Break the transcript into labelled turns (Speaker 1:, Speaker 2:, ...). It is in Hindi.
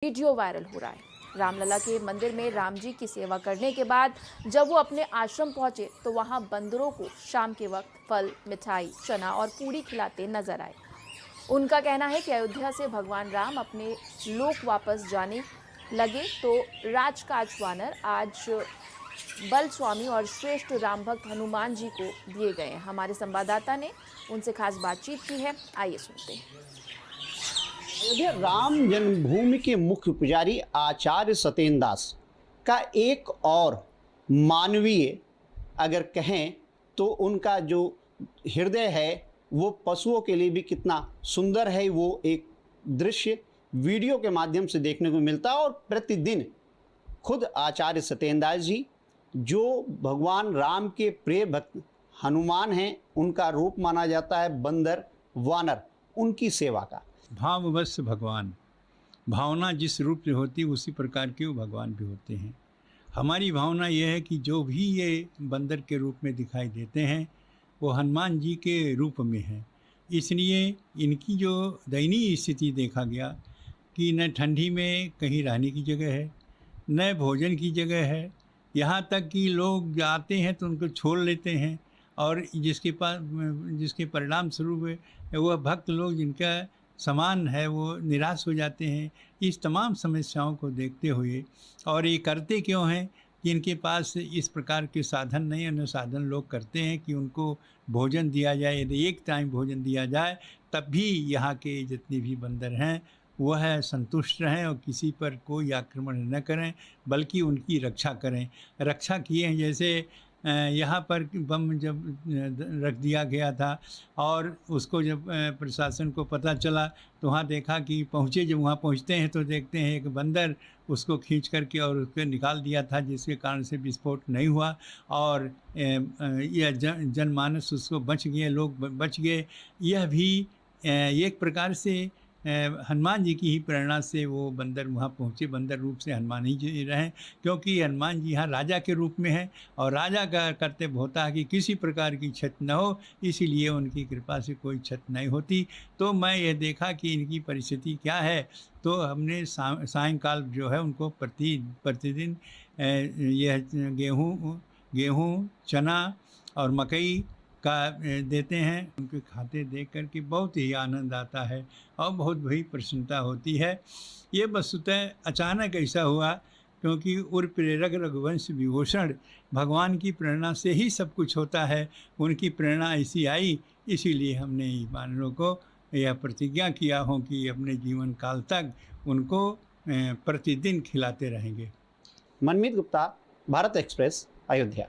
Speaker 1: वीडियो वायरल हो रहा है। रामलला के मंदिर में राम जी की सेवा करने के बाद जब वो अपने आश्रम पहुंचे तो वहां बंदरों को शाम के वक्त फल, मिठाई, चना और पूड़ी खिलाते नजर आए। उनका कहना है कि अयोध्या से भगवान राम अपने लोक वापस जाने लगे तो राजकाज वानर आज बल स्वामी और श्रेष्ठ राम भक्त हनुमान जी को दिए गए हैं। हमारे संवाददाता ने उनसे खास बातचीत की है, आइए सुनते हैं।
Speaker 2: अयोध्या राम जन्मभूमि के मुख्य पुजारी आचार्य सत्येंद्र दास का एक और मानवीय अगर कहें तो उनका जो हृदय है वो पशुओं के लिए भी कितना सुंदर है, वो एक दृश्य वीडियो के माध्यम से देखने को मिलता है। और प्रतिदिन खुद आचार्य सत्येंद्र दास जी जो भगवान राम के प्रिय भक्त हनुमान हैं, उनका रूप माना जाता है बंदर वानर, उनकी सेवा का
Speaker 3: भाववश भगवान, भावना जिस रूप में होती है उसी प्रकार के वो भगवान भी होते हैं। हमारी भावना यह है कि जो भी ये बंदर के रूप में दिखाई देते हैं वो हनुमान जी के रूप में हैं। इसलिए इनकी जो दयनीय स्थिति देखा गया कि न ठंडी में कहीं रहने की जगह है, न भोजन की जगह है, यहाँ तक कि लोग जाते हैं तो उनको छोड़ लेते हैं और जिसके परिणाम स्वरूप वह भक्त लोग जिनका समान है वो निराश हो जाते हैं। इस तमाम समस्याओं को देखते हुए और ये करते क्यों हैं कि इनके पास इस प्रकार के साधन नहीं, अन्य साधन लोग करते हैं कि उनको भोजन दिया जाए, यदि एक टाइम भोजन दिया जाए तब भी यहाँ के जितने भी बंदर हैं वह संतुष्ट रहें और किसी पर कोई आक्रमण न करें बल्कि उनकी रक्षा करें। रक्षा किए हैं जैसे यहाँ पर बम जब रख दिया गया था और उसको जब प्रशासन को पता चला तो वहाँ देखा कि जब वहाँ पहुँचते हैं तो देखते हैं एक बंदर उसको खींच करके और उसको निकाल दिया था, जिसके कारण से विस्फोट नहीं हुआ और यह जनमानस उसको बच गए, लोग बच गए। यह भी एक प्रकार से हनुमान जी की ही प्रेरणा से वो बंदर वहाँ पहुँचे, बंदर रूप से हनुमान ही जी रहें, क्योंकि हनुमान जी यहाँ राजा के रूप में हैं और राजा का कर्तव्य होता है कि किसी प्रकार की क्षति न हो, इसीलिए उनकी कृपा से कोई क्षति नहीं होती। तो मैं ये देखा कि इनकी परिस्थिति क्या है, तो हमने सायंकाल जो है उनको प्रतिदिन यह गेहूँ, चना और मकई का देते हैं। उनके खाते देख कर के बहुत ही आनंद आता है और बहुत बड़ी प्रसन्नता होती है। ये वस्तुतः अचानक ऐसा हुआ क्योंकि उर प्रेरक रघुवंश विभूषण, भगवान की प्रेरणा से ही सब कुछ होता है। उनकी प्रेरणा ऐसी आई, इसीलिए हमने वानरों को यह प्रतिज्ञा किया हो कि अपने जीवन काल तक उनको प्रतिदिन खिलाते रहेंगे।
Speaker 2: मनमीत गुप्ता, भारत एक्सप्रेस, अयोध्या।